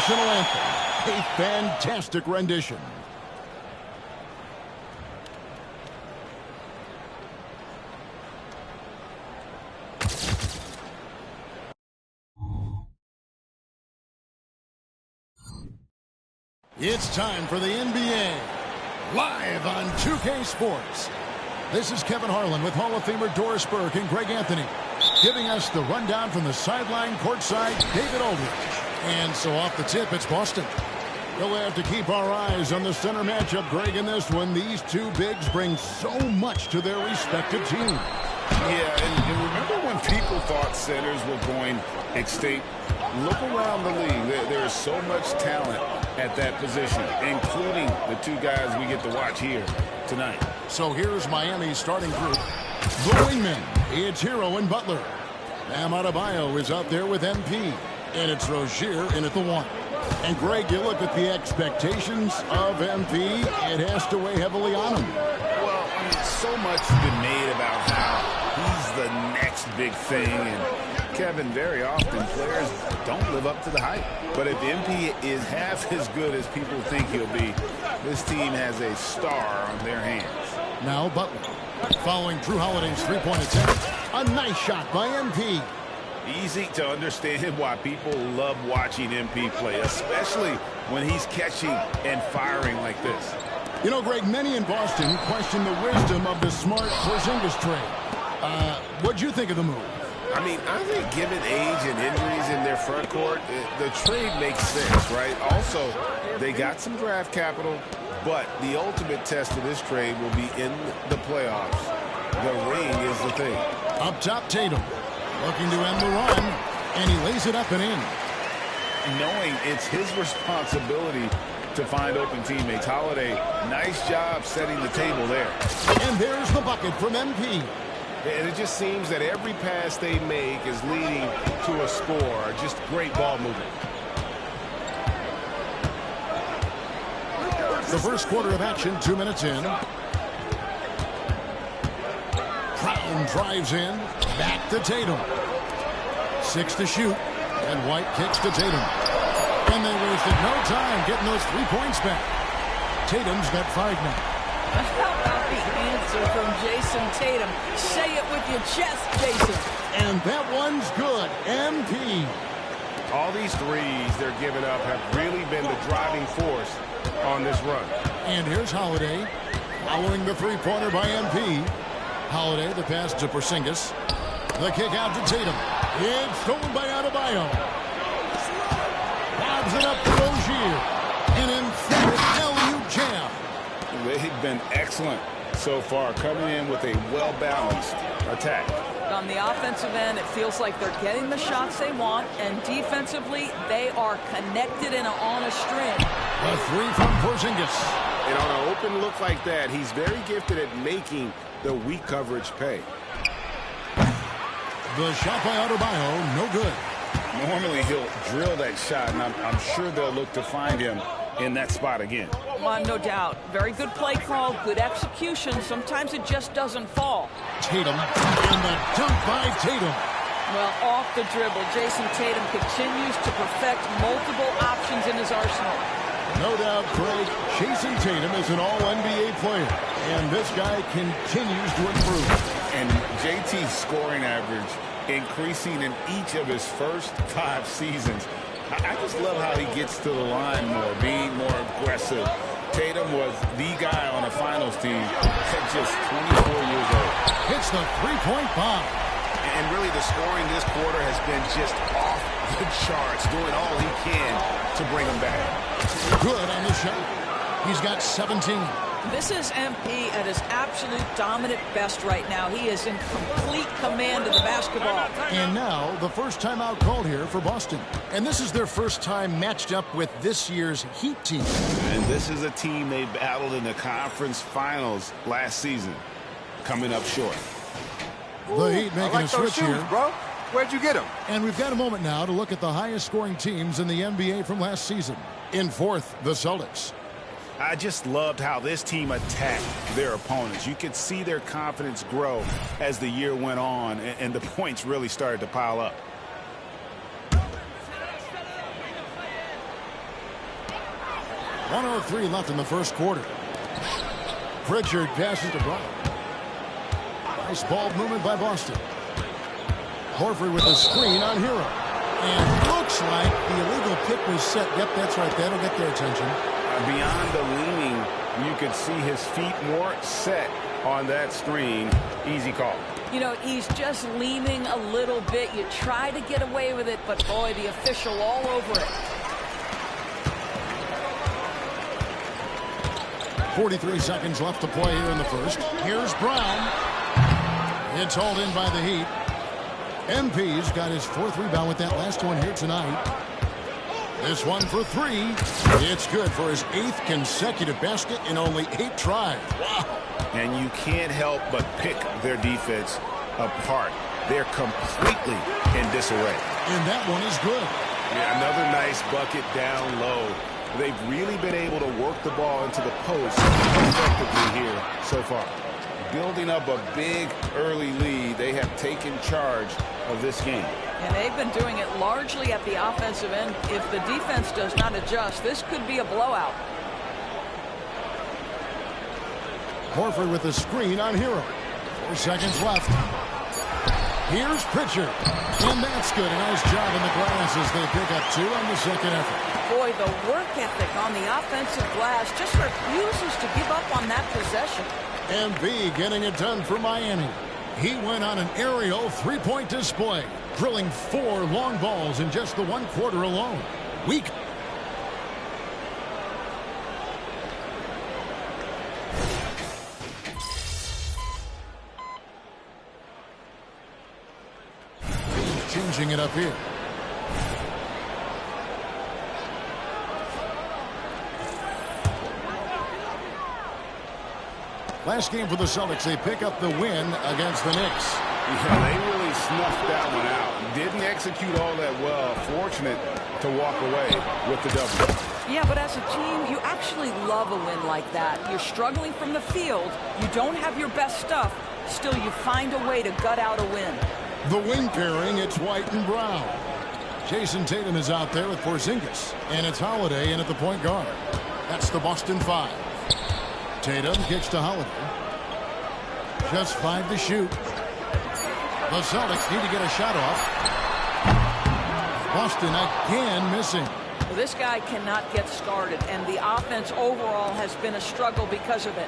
national anthem. A fantastic rendition. It's time for the NBA, live on 2K Sports. This is Kevin Harlan with Hall of Famer Doris Burke and Greg Anthony, giving us the rundown from the sideline courtside, David Aldridge. And so off the tip, it's Boston. We'll have to keep our eyes on the center matchup, Greg, in this one. These two bigs bring so much to their respective teams. Yeah, and remember when people thought centers were going extinct? Look around the league. There is so much talent at that position, including the two guys we get to watch here tonight. So here's Miami's starting group. The wingmen, it's Hero and Butler. Bam Adebayo is out there with MP. And it's Rozier in at the 1. And Greg, you look at the expectations of MP, it has to weigh heavily on him. Well, I mean, so much has been made about how he's the next big thing. And Kevin, very often players don't live up to the hype. But if MP is half as good as people think he'll be, this team has a star on their hands. Now Butler, following Drew Holiday's three-point attempt. A nice shot by MP. Easy to understand why people love watching MP play, especially when he's catching and firing like this. You know, Greg, many in Boston question the wisdom of the smart Porzingis trade. What'd you think of the move? I mean, I think given age and injuries in their front court, the trade makes sense, right? Also, they got some draft capital, but the ultimate test of this trade will be in the playoffs. The ring is the thing. Up top, Tatum. Looking to end the run, and he lays it up and in. Knowing it's his responsibility to find open teammates. Holiday, nice job setting the table there. And there's the bucket from MP. And it just seems that every pass they make is leading to a score. Just great ball movement. The first quarter of action, 2 minutes in. Brown drives in. Back to Tatum. 6 to shoot. And White kicks to Tatum. And they wasted no time getting those 3 points back. Tatum's got 5 now. How about the answer from Jason Tatum? Say it with your chest, Jason. And that one's good. MP. All these threes they're giving up have really been the driving force on this run. And here's Holiday. Following the three-pointer by MP. Holiday, the pass to Porzingis. The kick out to Tatum. It's stolen by Adebayo. Lobs it up to Rozier. An emphatic LU jam. They've been excellent so far, coming in with a well-balanced attack. On the offensive end, it feels like they're getting the shots they want, and defensively, they are connected and on a string. A three from Porzingis. And on an open look like that, he's very gifted at making the weak coverage pay. The shot by Adebayo, no good. Normally he'll drill that shot, and I'm sure they'll look to find him in that spot again. Well, no doubt. Very good play call, good execution. Sometimes it just doesn't fall. Tatum, and the dunk by Tatum. Well, off the dribble, Jason Tatum continues to perfect multiple options in his arsenal. No doubt, Craig, Jason Tatum is an all-NBA player, and this guy continues to improve. And JT's scoring average increasing in each of his first 5 seasons. I just love how he gets to the line more, being more aggressive. Tatum was the guy on a finals team at just 24 years old. Hits the three-point bomb. And really the scoring this quarter has been just off the charts, doing all he can to bring them back. Good on the shot. He's got 17. This is MP at his absolute dominant best right now. He is in complete command of the basketball. And now the first timeout called here for Boston. And this is their first time matched up with this year's Heat team. And this is a team they battled in the conference finals last season, coming up short. The Heat making a switch here. Bro. Where'd you get them? And we've got a moment now to look at the highest scoring teams in the NBA from last season. In fourth, the Celtics. I just loved how this team attacked their opponents. You could see their confidence grow as the year went on, and the points really started to pile up. 1:03 left in the first quarter. Pritchard passes to Brown. Nice ball movement by Boston. Horford with a screen on Hero. And looks like the illegal pick was set. Yep, that's right. That'll get their attention. Beyond the leaning, you could see his feet more set on that screen. Easy call. You know, he's just leaning a little bit. You try to get away with it, but boy, the official all over it. 43 seconds left to play here in the first. Here's Brown. It's hauled in by the Heat. MP's got his 4th rebound with that last one here tonight. This one for 3. It's good for his 8th consecutive basket in only 8 tries. Wow. And you can't help but pick their defense apart. They're completely in disarray. And that one is good. Yeah, another nice bucket down low. They've really been able to work the ball into the post effectively here so far. Building up a big early lead, they have taken charge of this game. And they've been doing it largely at the offensive end. If the defense does not adjust, this could be a blowout. Horford with the screen on Hero. 4 seconds left. Here's Pritchard. And that's good. A nice job in the glass as they pick up 2 on the second effort. Boy, the work ethic on the offensive glass just refuses to give up on that possession. MB getting it done for Miami. He went on an aerial 3-point display, drilling 4 long balls in just the 1 quarter alone. Weak. Changing it up here. Last game for the Celtics, they pick up the win against the Knicks. Yeah, they really snuffed that one out. Didn't execute all that well. Fortunate to walk away with the W. Yeah, but as a team, you actually love a win like that. You're struggling from the field. You don't have your best stuff. Still, you find a way to gut out a win. The wing pairing, it's White and Brown. Jason Tatum is out there with Porzingis. And it's Holiday in at the point guard. That's the Boston 5. Tatum kicks to Holiday. Just 5 to shoot. The Celtics need to get a shot off. Boston again missing. Well, this guy cannot get started, and the offense overall has been a struggle because of it.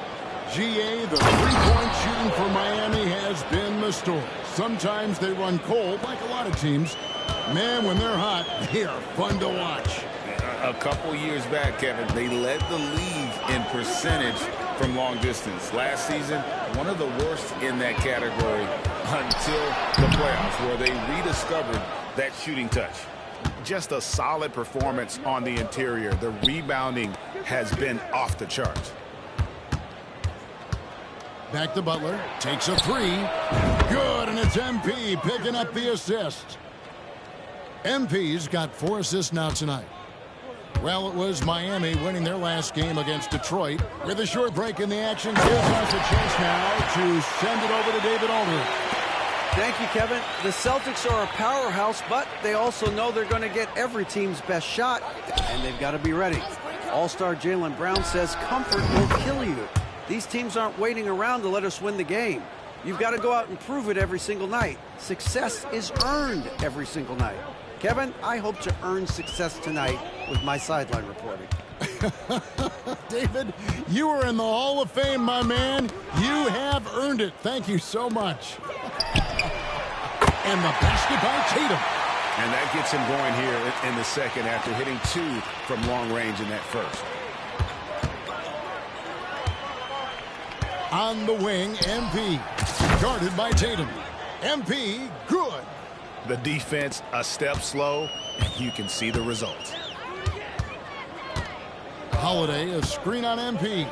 GA, the 3-point shooting for Miami has been the story. Sometimes they run cold, like a lot of teams. Man, when they're hot, they are fun to watch. A couple years back, Kevin, they led the league in percentage from long distance. Last season, one of the worst in that category until the playoffs, where they rediscovered that shooting touch. Just a solid performance on the interior. The rebounding has been off the charts. Back to Butler. Takes a 3. Good, and it's MP picking up the assist. MP's got 4 assists now tonight. Well, it was Miami winning their last game against Detroit. With a short break in the action, gives us a chance now to send it over to David Aldridge. Thank you, Kevin. The Celtics are a powerhouse, but they also know they're going to get every team's best shot, and they've got to be ready. All-star Jaylen Brown says comfort will kill you. These teams aren't waiting around to let us win the game. You've got to go out and prove it every single night. Success is earned every single night. Kevin, I hope to earn success tonight with my sideline reporting. David, you are in the Hall of Fame, my man. You have earned it. Thank you so much. And the basket by Tatum. And that gets him going here in the second after hitting 2 from long range in that first. On the wing, MP. Guarded by Tatum. MP, good. The defense a step slow, and you can see the results. Holiday, a screen on MP.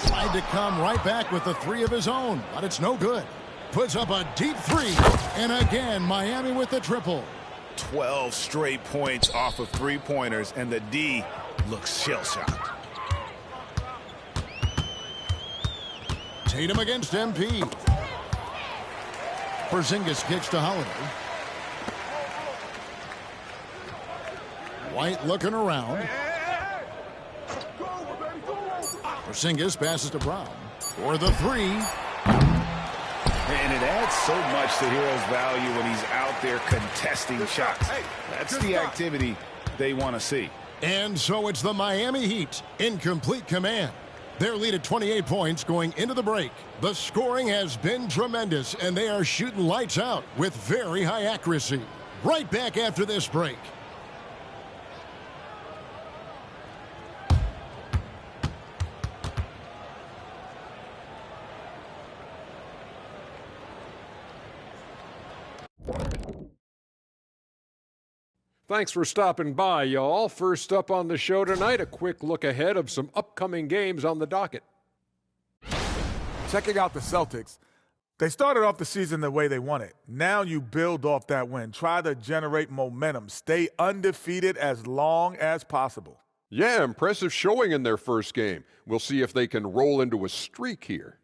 Tried to come right back with the 3 of his own, but it's no good. Puts up a deep 3, and again, Miami with the triple. 12 straight points off of 3-pointers, and the D looks shell-shocked. Tatum against MP. Porzingis kicks to Holiday. White looking around. Porzingis passes to Brown for the three. And it adds so much to Hero's value when he's out there contesting shots. That's the activity they want to see. And so it's the Miami Heat in complete command. Their lead at 28 points going into the break. The scoring has been tremendous, and they are shooting lights out with very high accuracy. Right back after this break. Thanks for stopping by, y'all. First up on the show tonight, a quick look ahead of some upcoming games on the docket. Checking out the Celtics. They started off the season the way they wanted. Now you build off that win. Try to generate momentum. Stay undefeated as long as possible. Yeah, impressive showing in their first game. We'll see if they can roll into a streak here.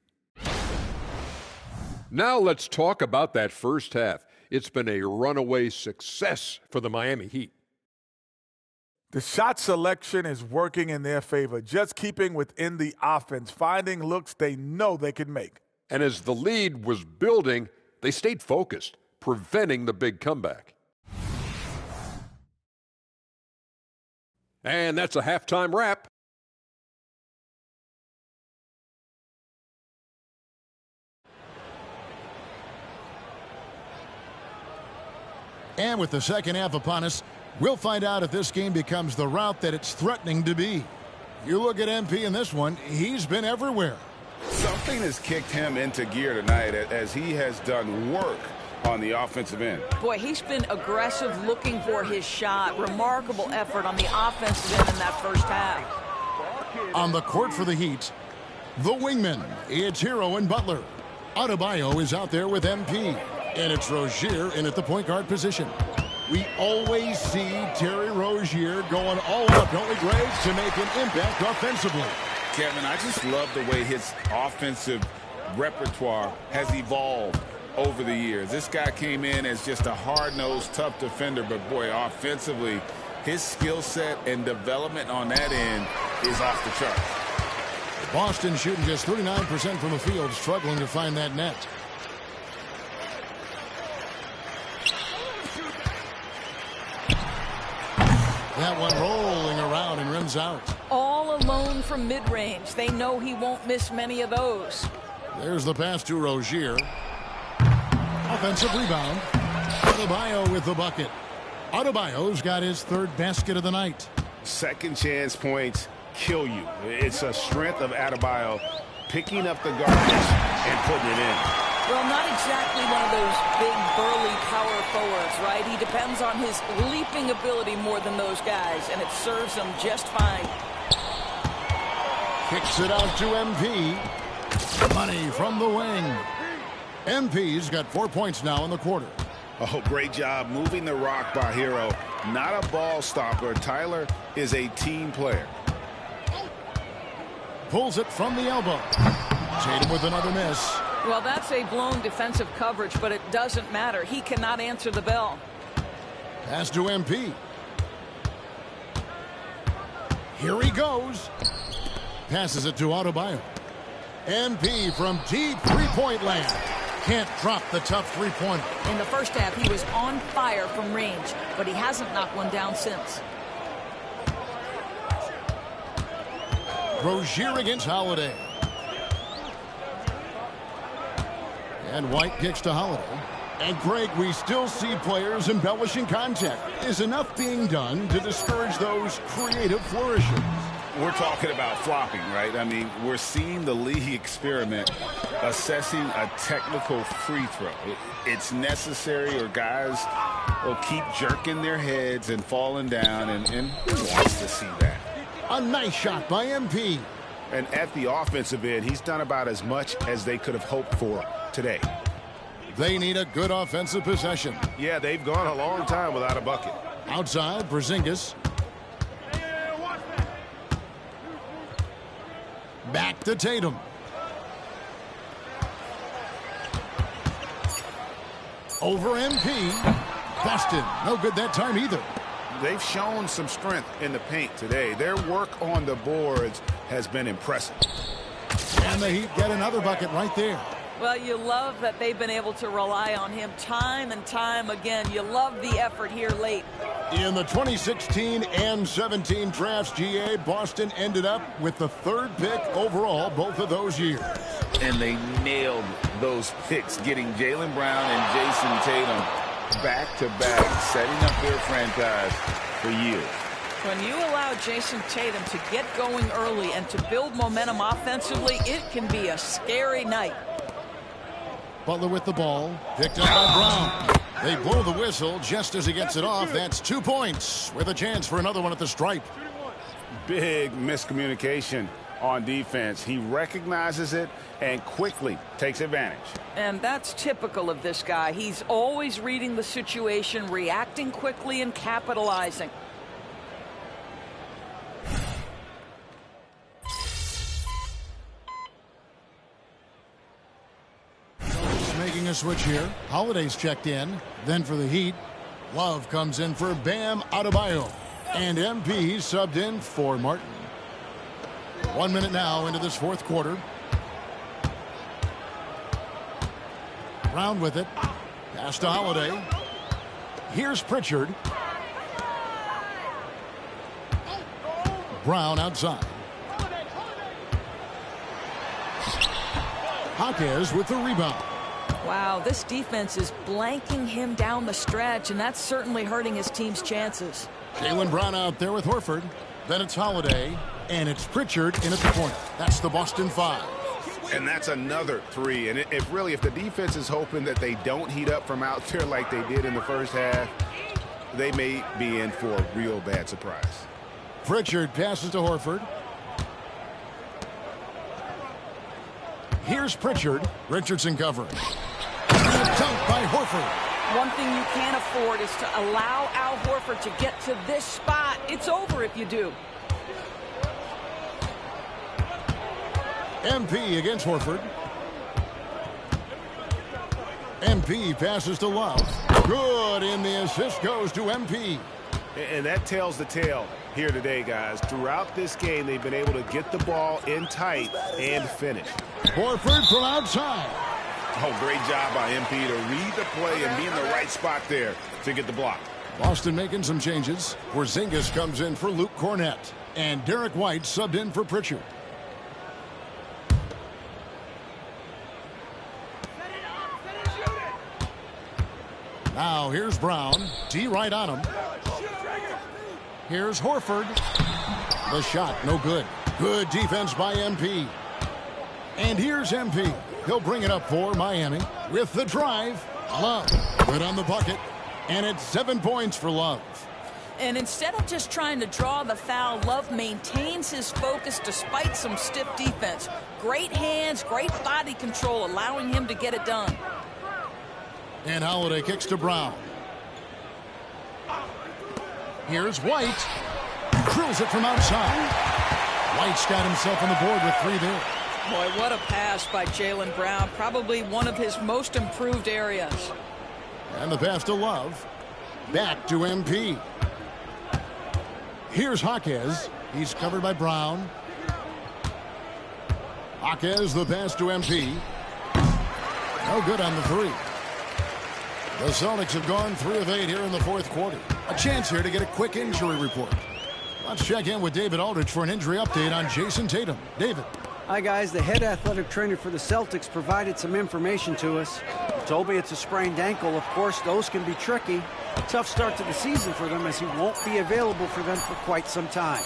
Now let's talk about that first half. It's been a runaway success for the Miami Heat. The shot selection is working in their favor, just keeping within the offense, finding looks they know they can make. And as the lead was building, they stayed focused, preventing the big comeback. And that's a halftime wrap. And with the second half upon us, we'll find out if this game becomes the route that it's threatening to be. You look at MP in this one, he's been everywhere. Something has kicked him into gear tonight as he has done work on the offensive end. Boy, he's been aggressive looking for his shot. Remarkable effort on the offensive end in that first half. On the court for the Heat, the wingman, it's Hero and Butler. Adebayo is out there with MP. And it's Rozier in at the point guard position. We always see Terry Rozier going all out, don't we, Greg, to make an impact offensively. Kevin, I just love the way his offensive repertoire has evolved over the years. This guy came in as just a hard-nosed, tough defender, but boy, offensively, his skill set and development on that end is off the charts. Boston shooting just 39% from the field, struggling to find that net. That one rolling around and rims out. All alone from mid-range. They know he won't miss many of those. There's the pass to Rozier. Offensive rebound. Adebayo with the bucket. Adebayo's got his third basket of the night. Second chance points kill you. It's a strength of Adebayo picking up the garbage and putting it in. Well, not exactly one of those big, burly power forwards, right? He depends on his leaping ability more than those guys, and it serves him just fine. Kicks it out to MP. Money from the wing. MP's got 4 points now in the quarter. Oh, great job moving the rock by Hero. Not a ball stopper. Tyler is a team player. Pulls it from the elbow. Tatum with another miss. Well, that's a blown defensive coverage, but it doesn't matter. He cannot answer the bell. Pass to MP. Here he goes. Passes it to Adebayo. MP from deep three-point land. Can't drop the tough three-pointer. In the first half, he was on fire from range, but he hasn't knocked one down since. Rozier against Holiday. And White kicks to Holiday. And Greg, we still see players embellishing contact. Is enough being done to discourage those creative flourishes? We're talking about flopping, right? I mean, we're seeing the league experiment assessing a technical free throw. It's necessary or guys will keep jerking their heads and falling down, and who wants to see that? A nice shot by MP. And at the offensive end, he's done about as much as they could have hoped for today. They need a good offensive possession. Yeah, they've gone a long time without a bucket. Outside, Porzingis. Back to Tatum. Over MP. Busted. No good that time either. they've shown some strength in the paint today. Their work on the boards has been impressive. And the Heat get another bucket right there. Well, you love that they've been able to rely on him time and time again. You love the effort here late. In the 2016 and 17 drafts, GA, Boston ended up with the 3rd pick overall both of those years. And they nailed those picks, getting Jaylen Brown and Jason Tatum back-to-back, setting up their franchise for years. When you allow Jason Tatum to get going early and to build momentum offensively, it can be a scary night. Butler with the ball, picked up by Brown. They blow the whistle just as he gets it off. That's 2 points with a chance for another one at the stripe. Big miscommunication on defense. He recognizes it and quickly takes advantage. And that's typical of this guy. He's always reading the situation, reacting quickly and capitalizing. Making a switch here. Holiday's checked in. Then for the Heat, Love comes in for Bam Adebayo. And MP subbed in for Martin. 1 minute now into this 4th quarter. Brown with it. Pass to Holiday. Here's Pritchard. Brown outside. Jaquez with the rebound. Wow, this defense is blanking him down the stretch, and that's certainly hurting his team's chances. Jaylen Brown out there with Horford. Then it's Holiday, and it's Pritchard in at the corner. That's the Boston 5. And that's another 3. And if the defense is hoping that they don't heat up from out there like they did in the first half, they may be in for a real bad surprise. Pritchard passes to Horford. Here's Pritchard. Richardson covering. Dunk by Horford. One thing you can't afford is to allow Al Horford to get to this spot. It's over if you do. MP against Horford. MP passes to Love. Good, and the assist goes to MP. And that tells the tale here today, guys. Throughout this game, they've been able to get the ball in tight and finish. Horford from outside. Oh, great job by MP to read the play and be in the right spot there to get the block. Boston making some changes. Porzingis comes in for Luke Cornett. And Derek White subbed in for Pritchard. Now here's Brown. D right on him. Here's Horford. The shot, no good. Good defense by MP. And here's MP. He'll bring it up for Miami with the drive. Love. Good on the bucket. And it's 7 points for Love. And instead of just trying to draw the foul, Love maintains his focus despite some stiff defense. Great hands, great body control, allowing him to get it done. And Holiday kicks to Brown. Here's White. Drills it from outside. White's got himself on the board with 3 there. Boy, what a pass by Jaylen Brown. Probably one of his most improved areas. And the pass to Love. Back to MP. Here's Jaquez. He's covered by Brown. Jaquez, the pass to MP. No good on the 3. The Celtics have gone 3 of 8 here in the 4th quarter. A chance here to get a quick injury report. Let's check in with David Aldridge for an injury update on Jason Tatum. David. Hi, guys. The head athletic trainer for the Celtics provided some information to us. He told me it's a sprained ankle. Of course, those can be tricky. A tough start to the season for them as he won't be available for them for quite some time.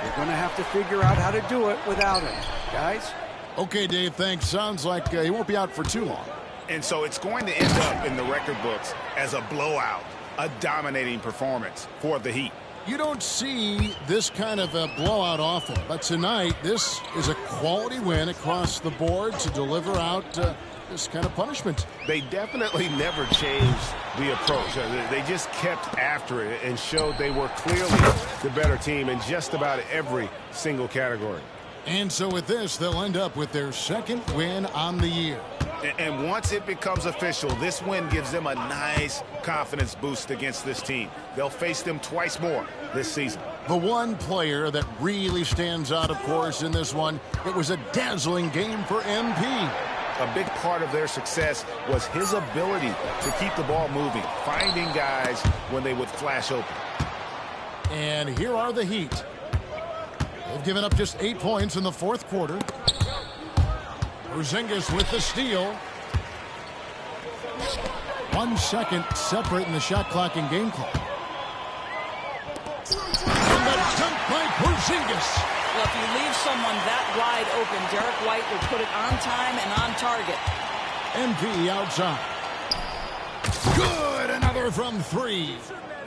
They're going to have to figure out how to do it without him. Guys? Okay, Dave, thanks. Sounds like he won't be out for too long. And so it's going to end up in the record books as a blowout, a dominating performance for the Heat. You don't see this kind of a blowout often, but tonight this is a quality win across the board to deliver out this kind of punishment. They definitely never changed the approach. They just kept after it and showed they were clearly the better team in just about every single category. And so with this, they'll end up with their 2nd win on the year. And once it becomes official, this win gives them a nice confidence boost against this team. They'll face them twice more this season. The one player that really stands out, of course, in this one, it was a dazzling game for MP. A big part of their success was his ability to keep the ball moving, finding guys when they would flash open. And here are the Heat. They've given up just 8 points in the fourth quarter. Porzingis with the steal. 1 second separating the shot clock and game clock. And the dunk by Porzingis. Well, if you leave someone that wide open, Derek White will put it on time and on target. MP outside. Good, another from 3.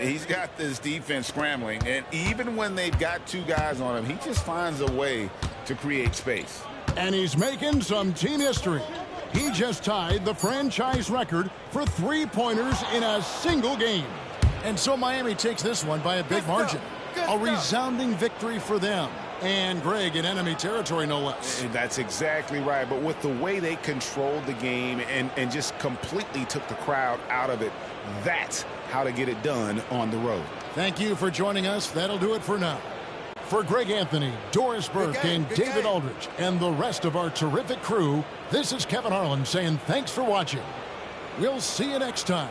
He's got this defense scrambling, and even when they've got 2 guys on him, he just finds a way to create space. And he's making some team history. He just tied the franchise record for 3-pointers in a single game. And so Miami takes this one by a big margin. A resounding victory for them. And Greg in enemy territory, no less. And that's exactly right. But with the way they controlled the game and just completely took the crowd out of it, that's how to get it done on the road. Thank you for joining us. That'll do it for now. For Greg Anthony, Doris Burke, and David Aldridge, and the rest of our terrific crew, this is Kevin Harlan saying thanks for watching. We'll see you next time.